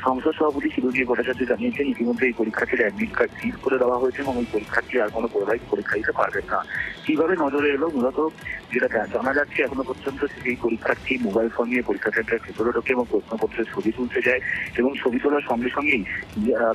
সংসদ সভাপতি শিবজি ভট্টাচার্য জানিয়েছেন ইতিমধ্যে এই পরীক্ষার্থীর অ্যাডমিট কার্ড সিজ করে দেওয়া হয়েছে এবং ওই পরীক্ষার্থী আর কোনো পুনরায় পরীক্ষা দিতে পারবেন না। কিভাবে নজরে এলো? মূলত যেটা জানা যাচ্ছে এখনো পর্যন্ত সেই পরীক্ষার্থী মোবাইল ফোন নিয়ে পরীক্ষা কেন্দ্রের ভেতরে ঢোকে এবং প্রশ্নপত্রের ছবি তুলতে যায় এবং ছবি তোলার সঙ্গে সঙ্গেই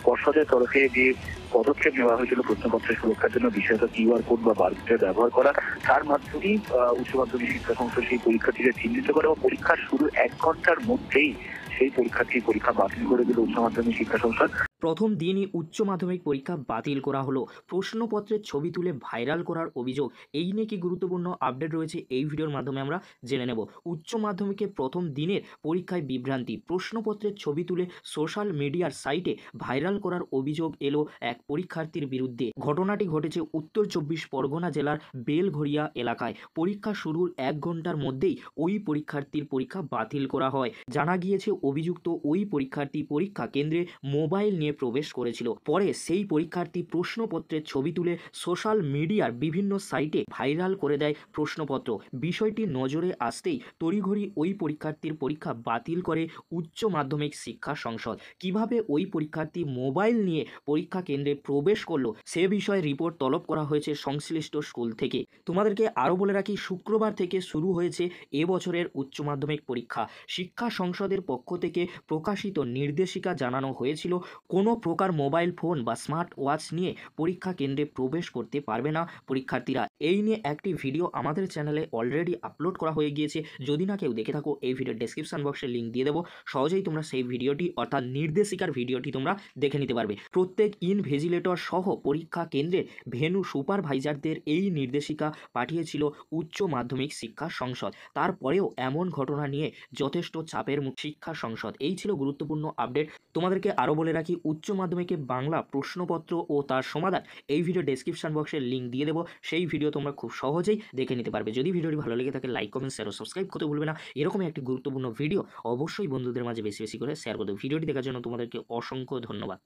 পর্ষদের তরফে যে পদক্ষেপ নেওয়া হয়েছিল প্রশ্নপত্রের সুরক্ষার জন্য, বিশেষত কিউআর কোড বা বারকোডের ব্যবহার করা, তার মাধ্যমেই উচ্চ মাধ্যমিক শিক্ষা সংসদ সেই পরীক্ষার্থীদের চিহ্নিত করে এবং পরীক্ষার শুরু 1 ঘন্টার মধ্যেই সেই পরীক্ষার্থীর পরীক্ষা বাতিল করে দিল উচ্চ মাধ্যমিক শিক্ষা সংসদ। প্রথম দিনই উচ্চ মাধ্যমিক পরীক্ষা বাতিল করা হলো। প্রশ্নপত্রের ছবি তুলে ভাইরাল করার অভিযোগ। এই নিয়ে কি গুরুত্বপূর্ণ আপডেট রয়েছে এই ভিডিওর মাধ্যমে আমরা জেনে নেব। উচ্চ মাধ্যমিকের প্রথম দিনের পরীক্ষায় বিভ্রান্তি, প্রশ্নপত্রের ছবি তুলে সোশ্যাল মিডিয়ার সাইটে ভাইরাল করার অভিযোগ এলো এক পরীক্ষার্থীর বিরুদ্ধে। ঘটনাটি ঘটেছে উত্তর 24 পরগনা জেলার বেলঘরিয়া এলাকায়। পরীক্ষা শুরুর 1 ঘন্টার মধ্যেই ওই পরীক্ষার্থীর পরীক্ষা বাতিল করা হয়। জানা গিয়েছে অভিযুক্ত ওই পরীক্ষার্থী পরীক্ষা কেন্দ্রে মোবাইল নিয়ে প্রবেশ করেছিল। পরে সেই পরীক্ষার্থী প্রশ্নপত্রের ছবি তুলে সোশ্যাল মিডিয়ার বিভিন্ন সাইটে ভাইরাল করে দেয় প্রশ্নপত্র। বিষয়টি নজরে আসতেই তড়িঘড়ি ওই পরীক্ষার্থীর পরীক্ষা বাতিল করে উচ্চ মাধ্যমিক শিক্ষা সংসদ। কিভাবে ওই পরীক্ষার্থী মোবাইল নিয়ে পরীক্ষা কেন্দ্রে প্রবেশ করলো সে বিষয়ে রিপোর্ট তলব করা হয়েছে সংশ্লিষ্ট স্কুল থেকে। তোমাদেরকে আরও বলে রাখি, শুক্রবার থেকে শুরু হয়েছে এবছরের উচ্চ মাধ্যমিক পরীক্ষা। শিক্ষা সংসদের পক্ষ থেকে প্রকাশিত নির্দেশিকা জানানো হয়েছিল কোনো প্রকার মোবাইল ফোন বা স্মার্ট ওয়াচ নিয়ে পরীক্ষা কেন্দ্রে প্রবেশ করতে পারবে না পরীক্ষার্থীরা। এই নিয়ে একটি ভিডিও আমাদের চ্যানেলে অলরেডি আপলোড করা হয়ে গিয়েছে। যদি না কেউ দেখে থাকো এই ভিডিওর ডেসক্রিপশন বক্সে লিঙ্ক দিয়ে দেবো, সহজেই তোমরা সেই ভিডিওটি অর্থাৎ নির্দেশিকার ভিডিওটি তোমরা দেখে নিতে পারবে। প্রত্যেক ইনভিজিলেটর সহ পরীক্ষা কেন্দ্রের ভেন্যু সুপারভাইজারদের এই নির্দেশিকা পাঠিয়েছিল উচ্চ মাধ্যমিক শিক্ষা সংসদ। তারপরেও এমন ঘটনা নিয়ে যথেষ্ট চাপের মুখে শিক্ষা সংসদ। এই ছিল গুরুত্বপূর্ণ আপডেট। তোমাদেরকে আরও বলে রাখি, উচ্চ মাধ্যমিকে বাংলা প্রশ্নপত্র ও তার সমাধান এই ভিডিও ডেসক্রিপশন বক্সে লিঙ্ক দিয়ে দেবো, সেই ভিডিও তোমরা খুব সহজেই দেখে নিতে পারবে। যদি ভিডিওটি ভালো লেগে থাকে লাইক, কমেন্ট, শেয়ার ও সাবস্ক্রাইব করতে ভুলবে না। এরকমই একটি গুরুত্বপূর্ণ ভিডিও অবশ্যই বন্ধুদের মাঝে বেশি বেশি করে শেয়ার করতে। ভিডিওটি দেখার জন্য তোমাদেরকে অসংখ্য ধন্যবাদ।